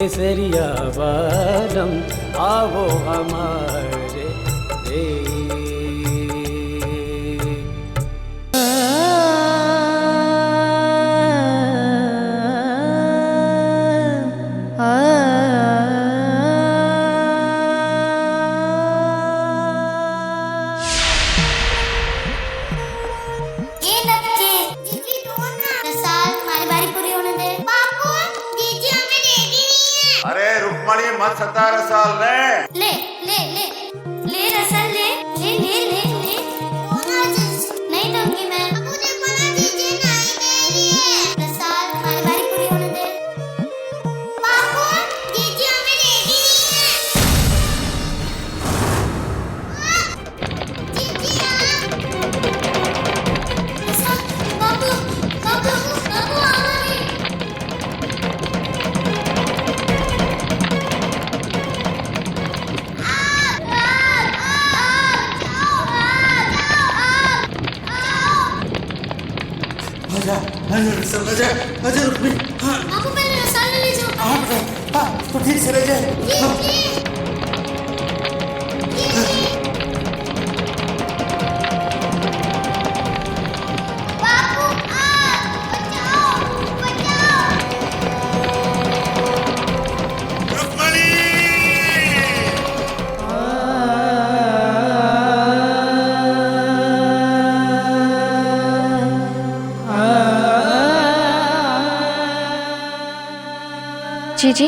केसरिया बालम आवो हमारे देश। अरे रुक्मणी मत सता रसाल ले ले ले ले ले रसल ले ले ले ले ले नहीं दूंगी मैं। मुझे बना दीजिए, नहीं दे रही है। रसाल हमारी बारी पूरी होने दे। बाबू दीजिए, हमें दे दी नहीं है। रसाल बाबू बाबू बाबू हमारी आजा रुक्मणी। हाँ आपको पहले रसाल ले जाओ। हाँ तो ठीक से ले जाए। बाबू बचाओ बचाओ। रुक्मणी जी जी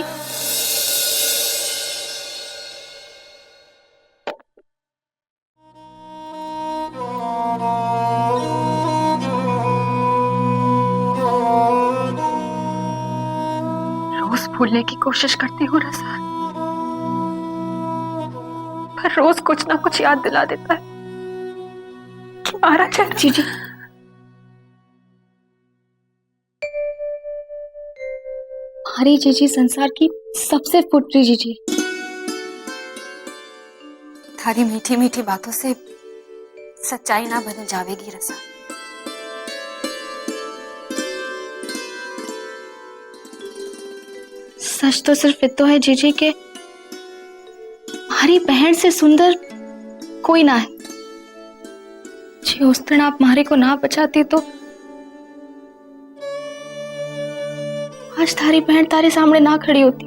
रोज भूलने की कोशिश करती हूँ रसाल, पर रोज कुछ ना कुछ याद दिला देता है कि मारा चल। जी जी हमारी जीजी संसार की सबसे फुटरी जीजी। थारी मीठी मीठी बातों से सच्चाई ना बदल जावेगी रसा। सच तो सिर्फ इतो है जीजी के हमारी बहन से सुंदर कोई ना है। जी उस दिन आप मारे को ना बचाती तो आज थारी बहन तारे सामने ना खड़ी होती।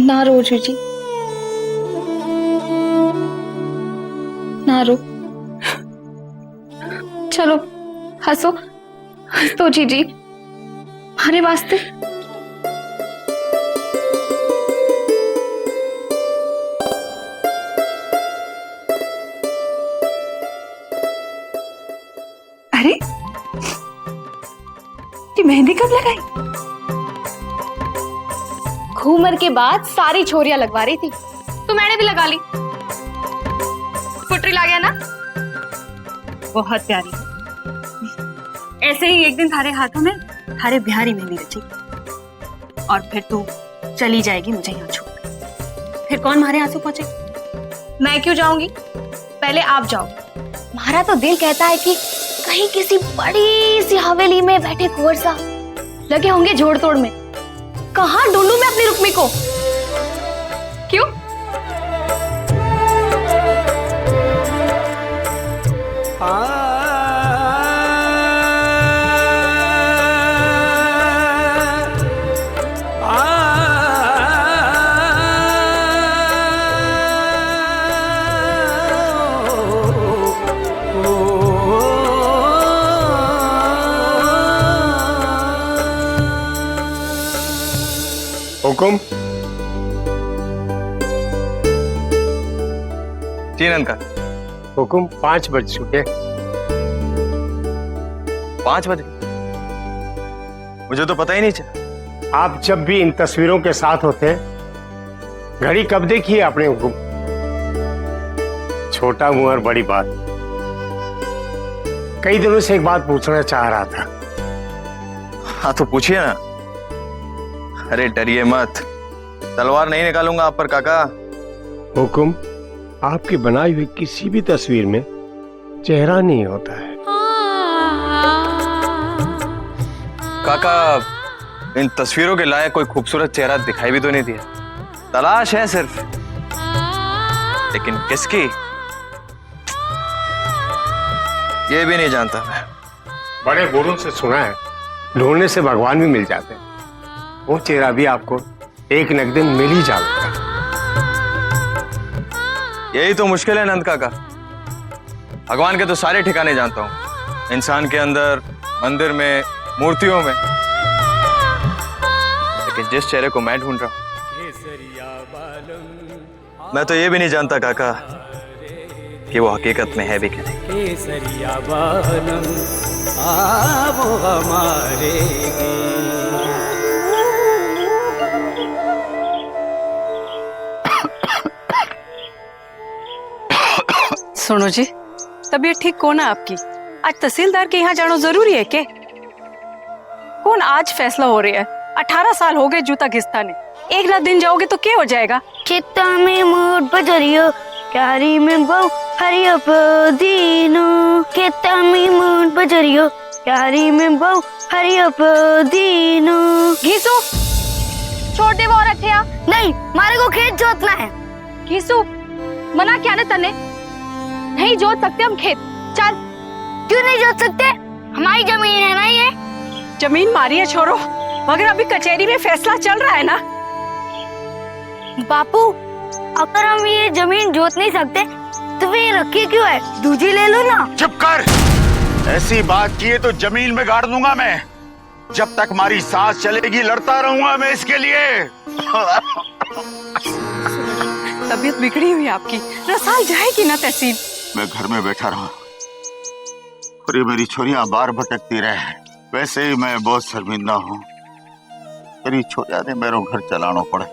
ना रो जीजी, ना रो। चलो हंसो, हंस दो जीजी हमारे वास्ते। अरे ये मेहंदी कब लगाई? घूमर के बाद सारी छोरियां लगवा रही थी तो मैंने भी लगा ली। फुटरी ला गया ना? बहुत प्यारी है। ऐसे ही एक दिन थारे हाथों में थारे बिहारी मेहंदी रची और फिर तू चली जाएगी मुझे यहाँ छोड़। फिर कौन हमारे आंसू पहुंचे? मैं क्यों जाऊंगी, पहले आप जाओ। हमारा तो दिल कहता है कि कहीं किसी बड़ी सी हवेली में बैठे कुंवर साहब लगे होंगे जोड़ तोड़ में। कहाँ ढूंढूं मैं अपनी रुक्मी को? क्यों? हुकुम। जी नंद का हुकुम 5 बज चुके। 5 बजे? मुझे तो पता ही नहीं चला। आप जब भी इन तस्वीरों के साथ होते घड़ी कब देखी है आपने हुकुम? छोटा मुंह और बड़ी बात। कई दिनों से एक बात पूछना चाह रहा था। हाँ तो पूछिए ना। अरे डरिए मत, तलवार नहीं निकालूंगा आप पर काका। हुकुम, आपकी बनाई हुई किसी भी तस्वीर में चेहरा नहीं होता है। काका इन तस्वीरों के लायक कोई खूबसूरत चेहरा दिखाई भी तो नहीं दिया। तलाश है सिर्फ, लेकिन किसकी ये भी नहीं जानता मैं। बड़े बूढ़ों से सुना है ढूंढने से भगवान भी मिल जाते हैं। वो चेहरा भी आपको एक न एक दिन मिल ही जाएगा। यही तो मुश्किल है नंद काका। भगवान के तो सारे ठिकाने जानता हूँ, इंसान के अंदर, मंदिर में, मूर्तियों में, लेकिन जिस चेहरे को मैं ढूंढ रहा हूँ मैं तो ये भी नहीं जानता काका कि वो हकीकत में है भी कि नहीं। केसरिया बालम आवो हमारे सुनो जी, तबीयत ठीक कौन है आपकी? आज तहसीलदार के यहाँ जाना जरूरी है क्या? कौन आज फैसला हो रहा है? 18 साल हो गए जूता घिसता ने। एक रात दिन जाओगे तो क्या हो जाएगा? चित्ता में मूड बजरियो क्यारी में बहु हरियो पदीनो, चित्ता में मूड बजरियो क्यारी में बहु हरियो पदीनो। घीसू, छोड़ दे वो औरत है। नहीं, मारे को खेत जोतना है। घीसू, मना क्या ना तने? नहीं जोत सकते हम खेत। चल। क्यों नहीं जोत सकते? हमारी जमीन है ना ये। जमीन मारी है छोरो, मगर अभी कचहरी में फैसला चल रहा है ना। बापू, अगर हम ये जमीन जोत नहीं सकते तो फिर रखी क्यों है? दूजी ले लो ना। चुप कर। ऐसी बात की है तो जमीन में गाड़ दूंगा मैं। जब तक हमारी सांस चलेगी लड़ता रहूंगा मैं इसके लिए। तबीयत बिगड़ी हुई आपकी, रसाल जाएगी ना तहसील। मैं घर में बैठा रहा और ये मेरी छोरियां बाहर भटकती रहे। वैसे ही मैं बहुत शर्मिंदा हूँ। मेरी छोरिया ने मेरा घर चलाना पड़े।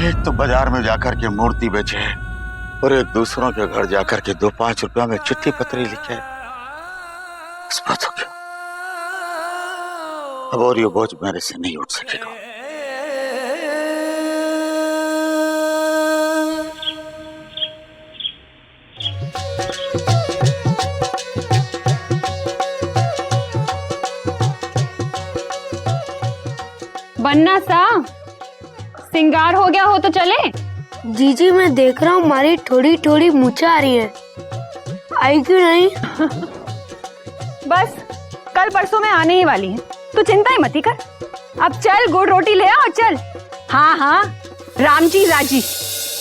एक तो बाजार में जाकर के मूर्ति बेचे और एक दूसरों के घर जाकर के 2-5 रुपया में चिट्ठी पत्री लिखे। इस बात हो क्यों? अब और ये बोझ मेरे से नहीं उठ सकेगा। बनना सा सिंगार हो गया हो तो चले। जीजी, मैं देख रहा हूँ हमारी थोड़ी थोड़ी मूछा आ रही है। आई क्यों नहीं? बस कल परसों में आने ही वाली है, तू चिंता ही मती कर। अब चल गुड़ रोटी ले आ और चल। हाँ हाँ, राम जी राजी।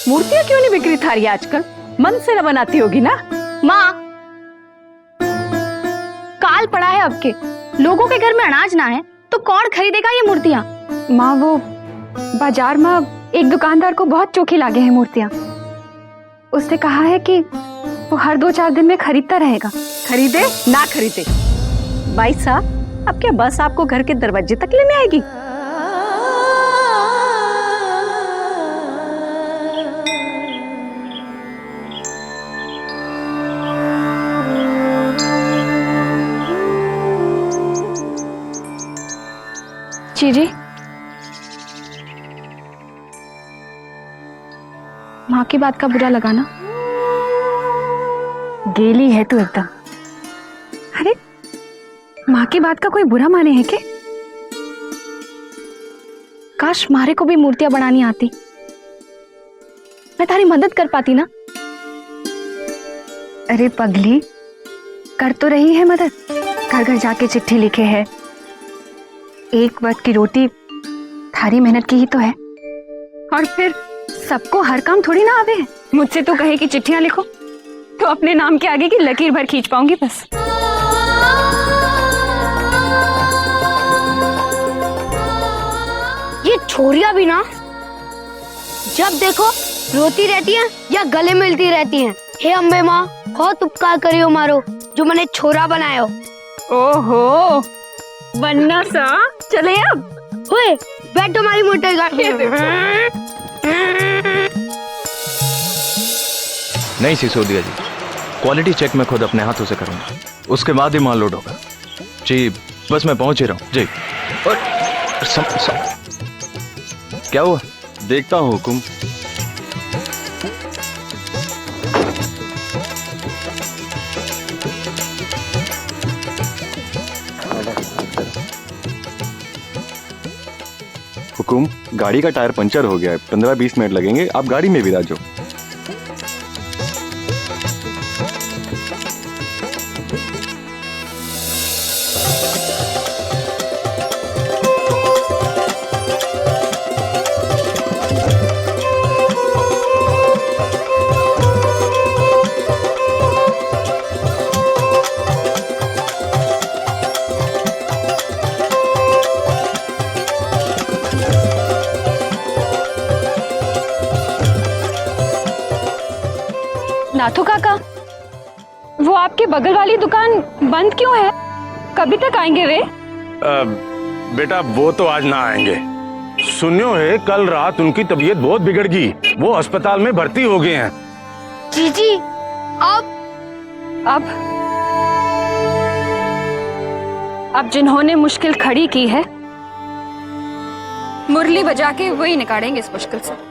मूर्तियाँ क्यों नहीं बिक्री थारी आजकल? मन से न बनाती होगी ना। माँ, काल पड़ा है अब के, लोगों के घर में अनाज ना है तो कौन खरीदेगा ये मूर्तियाँ? माँ, वो बाजार में एक दुकानदार को बहुत चोखी लागे हैं मूर्तियाँ। उसने कहा है कि वो हर 2-4 दिन में खरीदता रहेगा। खरीदे ना खरीदे, भाई साहब अब क्या बस आपको घर के दरवाजे तक लेने आएगी? जी माँ की बात का बुरा लगा ना? गेली है तू एकदम। अरे माँ की बात का कोई बुरा माने है क्या? काश मारे को भी मूर्तियां बनानी आती, मैं तारी मदद कर पाती ना। अरे पगली, कर तो रही है मदद। घर घर जाके चिट्ठी लिखे है। एक वक्त की रोटी थारी मेहनत की ही तो है। और फिर सबको हर काम थोड़ी ना आवे है। मुझसे तो कहे कि चिट्ठियां लिखो तो अपने नाम के आगे की लकीर भर खींच पाऊंगी बस। ये छोरियां भी ना जब देखो रोती रहती हैं या गले मिलती रहती हैं। हे अम्बे माँ, बहुत उपकार करियो मारो जो मैंने छोरा बनायो। ओहो, बनना सा चले अब। ओए, बैठो हमारी मोटर गाड़ी में। नहीं सिसोदिया जी, क्वालिटी चेक मैं खुद अपने हाथों से करूंगा, उसके बाद ही माल लोड होगा। जी बस मैं पहुंच ही रहा हूँ। जी क्या हुआ? देखता हूँ हुकुम। हुकुम, गाड़ी का टायर पंचर हो गया है, 15-20 मिनट लगेंगे, आप गाड़ी में भी आ जाओ। नाथू काका, वो आपकी बगल वाली दुकान बंद क्यों है? कभी तक आएंगे वे? बेटा वो तो आज ना आएंगे। सुनियो है कल रात उनकी तबीयत बहुत बिगड़ गई, वो अस्पताल में भर्ती हो गए हैं। जीजी अब जिन्होंने मुश्किल खड़ी की है, मुरली बजा के वही निकालेंगे इस मुश्किल से।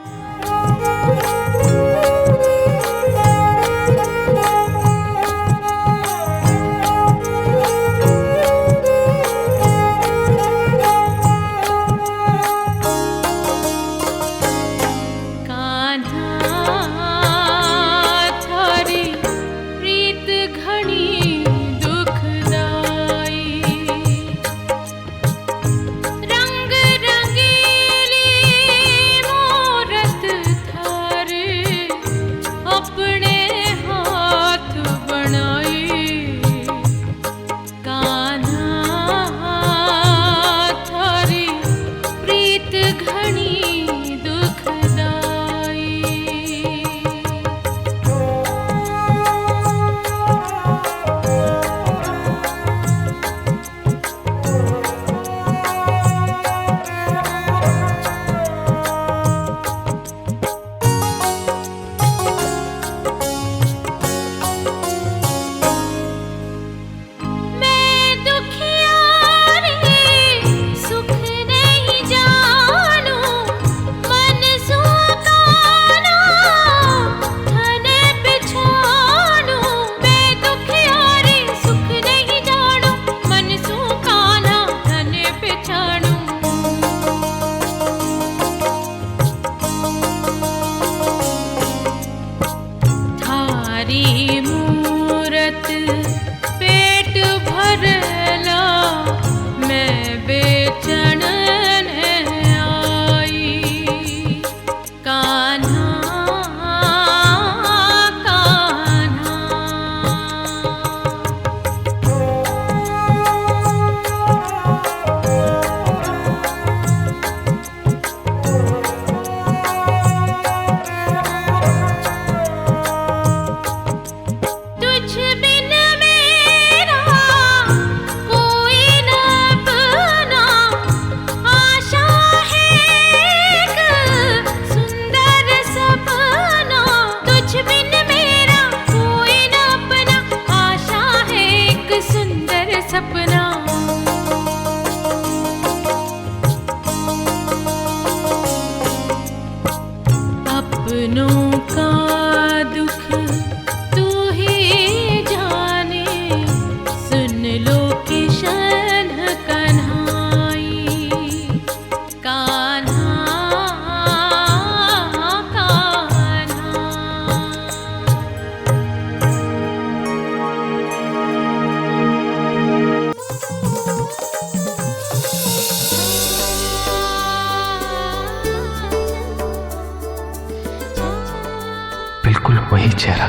बिल्कुल वही चेहरा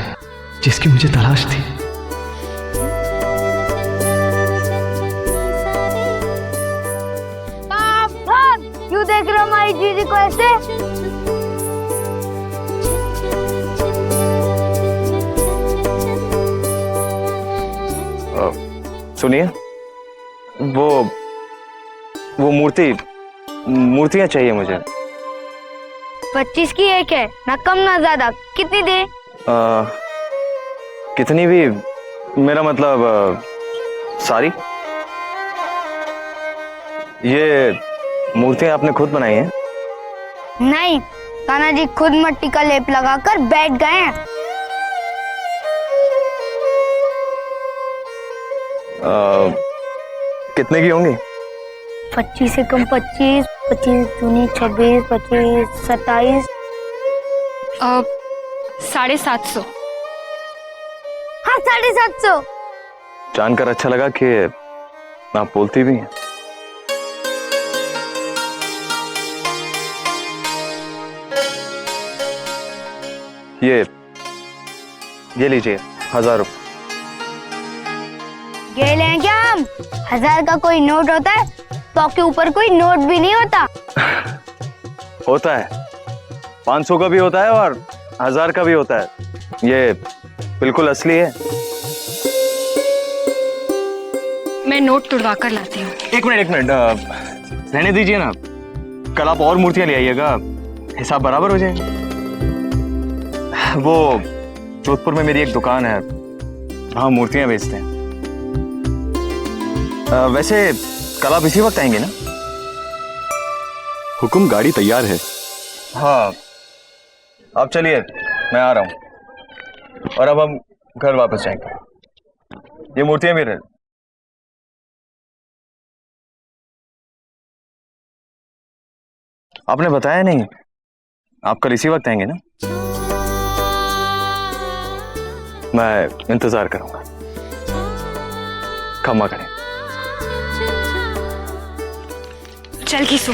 जिसकी मुझे तलाश थी। क्यों देख रहे हो हमारी जीजी को ऐसे? सुनिए, वो मूर्तियां चाहिए मुझे। 25 की एक है, ना कम ना ज्यादा। कितनी दे? कितनी भी, मेरा मतलब सारी। ये मूर्तियां आपने खुद बनाई हैं? नहीं, कान्हा जी खुद मिट्टी का लेप लगाकर बैठ गए हैं। कितने की होंगी? 25 से कम 25, 25 दूनी 26, 25 27। 750। हाँ 750। जानकर अच्छा लगा कि आप बोलती भी हैं। ये लीजिए 1000 रुपये। ये लें क्या हम? 1000 का कोई नोट होता है? 100 के ऊपर कोई नोट भी नहीं होता। होता है, 500 का भी होता है और 1000 का भी होता है। ये बिल्कुल असली है। मैं नोट तुड़वा कर लाती हूँ। एक मिनट रहने दीजिए ना, कल आप और मूर्तियां ले आइएगा, हिसाब बराबर हो जाएगा। वो जोधपुर में मेरी एक दुकान है, वहां मूर्तियां बेचते हैं। वैसे कल आप इसी वक्त आएंगे ना? हुकुम, गाड़ी तैयार है। हाँ, आप चलिए, मैं आ रहा हूँ। और अब हम घर वापस जाएंगे। ये मूर्तियां भी रहे। आपने बताया नहीं, आप कल इसी वक्त आएंगे ना? मैं इंतजार करूंगा। क्षमा करें। चल खीसू।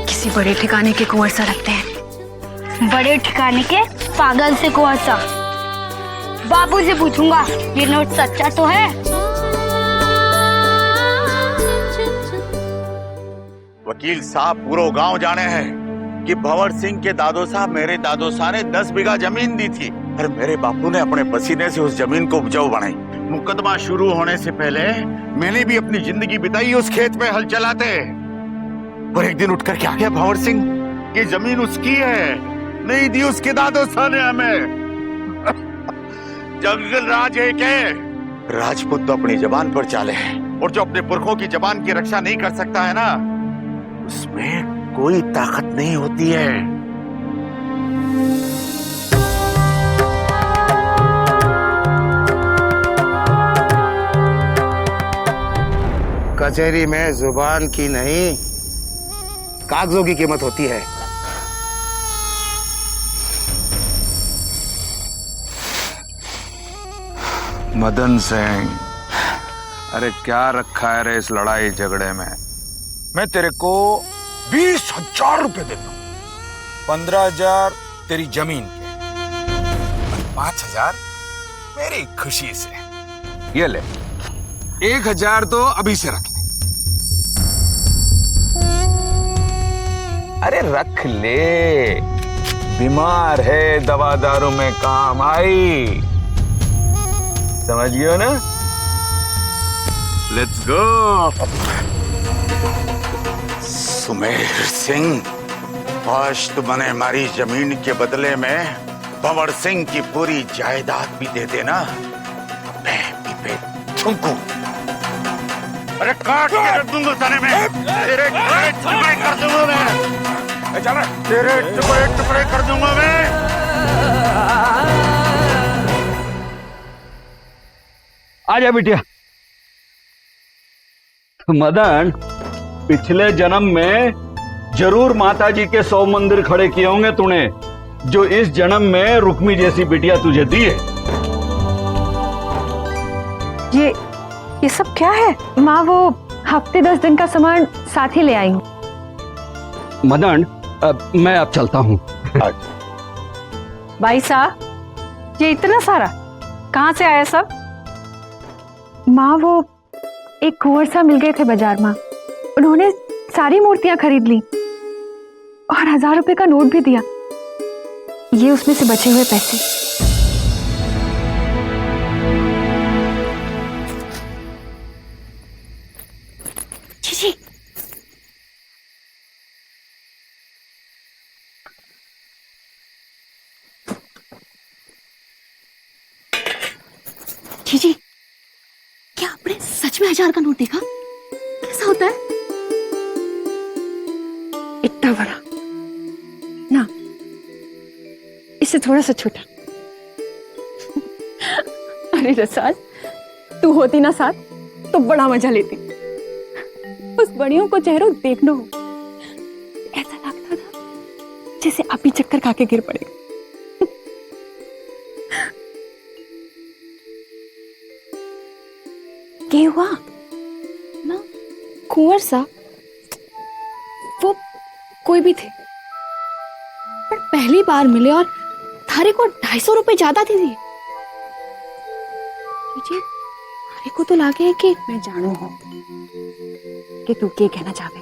किसी बड़े ठिकाने के कुंवर सा लगते हैं। बड़े ठिकाने के पागल से कौन सा? बाबू से पूछूंगा, ये नोट सच्चा तो है? वकील साहब पूरा गांव जाने हैं कि भंवर सिंह के दादो साहब मेरे दादो साहब ने 10 बीघा जमीन दी थी और मेरे बापू ने अपने पसीने से उस जमीन को उपजाऊ बनाई। मुकदमा शुरू होने से पहले मैंने भी अपनी जिंदगी बिताई उस खेत में हल चलाते। और एक दिन उठकर क्या गया भंवर सिंह, ये जमीन उसकी है, नहीं दी उसके दादो साहब ने हमें। जंगल राज है के राजपूत तो अपनी जबान पर चाले हैं, और जो अपने पुरखों की जबान की रक्षा नहीं कर सकता है ना, उसमें कोई ताकत नहीं होती है। कचहरी में जुबान की नहीं, कागजों की कीमत होती है। मदन सिंह, अरे क्या रखा है रे इस लड़ाई झगड़े में? मैं तेरे को 20,000 रुपए देता हूँ। 15,000 तेरी जमीन के, 5,000 मेरी खुशी से। ये ले, 1,000 तो अभी से रख ले। अरे रख ले, बीमार है, दवा दारू में काम आई। समझ गयो ना? Let's go. सुमेर सिंह, आज तुमने हमारी जमीन के बदले में भंवर सिंह की पूरी जायदाद भी दे देना, मैं भी पे थूकूं। अरे काट के रख दूंगा तने में, तेरे टुकड़े टुकड़े कर दूंगा मैं। चल रहा, तेरे टुकड़े टुकड़े कर दूंगा मैं। आजा बिटिया। मदन, पिछले जन्म में जरूर माताजी के 100 मंदिर खड़े किए होंगे तूने, जो इस जन्म में रुक्मी जैसी बिटिया तुझे दी है। ये सब क्या है? माँ, वो हफ्ते 10 दिन का सामान साथ ही ले आई हूँ। मदन, मैं अब चलता हूँ। भाई साहब, ये इतना सारा कहाँ से आया सब? माँ, वो एक कुंवर सा मिल गए थे बाजार में, उन्होंने सारी मूर्तियां खरीद ली और 1000 रुपए का नोट भी दिया। ये उसमें से बचे हुए पैसे। जी जी, क्या आपने सच में 1000 का नोट देखा? कैसा होता है? इतना बड़ा ना, इससे थोड़ा सा छोटा। अरे रसाल, तू होती ना साथ तो बड़ा मजा लेती। उस बड़ियों को चेहरों देखना हो, ऐसा लगता था जैसे आप ही चक्कर खा के गिर पड़े। क्या हुआ? ना कुंवर सा वो कोई भी थे, पर पहली बार मिले और थारे को 250 रुपए ज्यादा दे दिए। जी थारे को तो लागे कि मैं जानू हूं कि तू क्या कहना चाहे।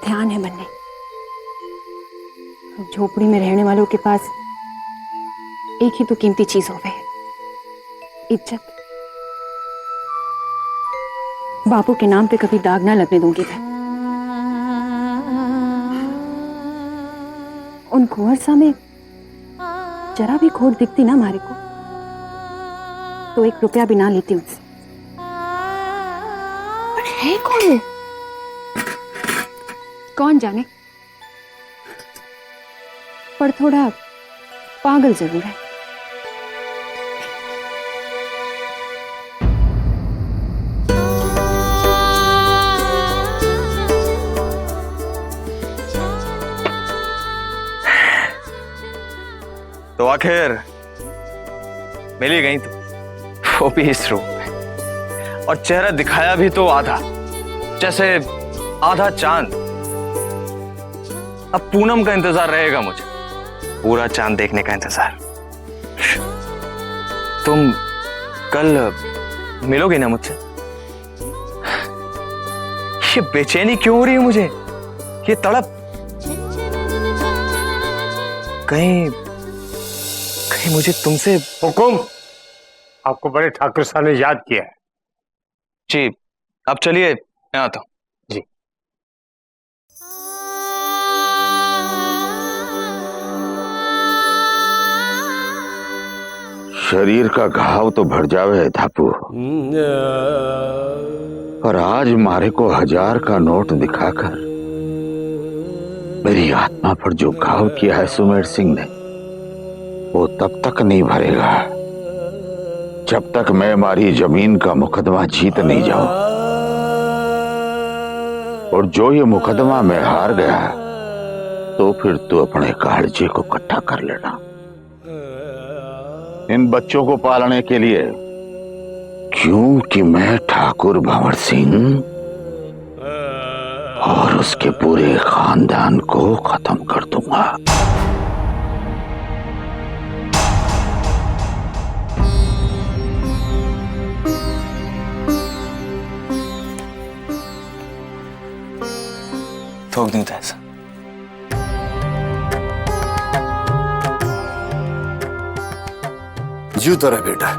ध्यान है बनने, झोपड़ी में रहने वालों के पास एक ही तो कीमती चीज होवे है, इज्जत। बापू के नाम पे कभी दाग ना लगने दूंगी मैं। उन कुंवर सा में जरा भी खोट दिखती ना हमारे को तो 1 रुपया भी ना लेती उनसे। पर है कौन वो? कौन जाने, पर थोड़ा पागल जरूर है। तो आखिर मिल ही गई तू, वो भी इस रूप में, और चेहरा दिखाया भी तो आधा, जैसे आधा चांद। अब पूनम का इंतजार रहेगा मुझे, पूरा चांद देखने का इंतजार। तुम कल मिलोगे ना मुझसे? ये बेचैनी क्यों हो रही है मुझे, ये तड़प? कहीं मुझे तुमसे। हुकुम, आपको बड़े ठाकुर साहब ने याद किया है। जी अब चलिए, मैं आता हूं। जी शरीर का घाव तो भर जावे धापू, और आज मारे को 1000 का नोट दिखाकर मेरी आत्मा पर जो घाव किया है सुमेर सिंह ने, वो तब तक नहीं भरेगा जब तक मैं मारी जमीन का मुकदमा जीत नहीं जाऊं। और जो ये मुकदमा मैं हार गया तो फिर तू अपने कालजे को इकट्ठा कर लेना। इन बच्चों को पालने के लिए, क्योंकि मैं ठाकुर भंवर सिंह और उसके पूरे खानदान को खत्म कर दूंगा। ठोक दूं तो ऐसा? जूता रहे बेटा।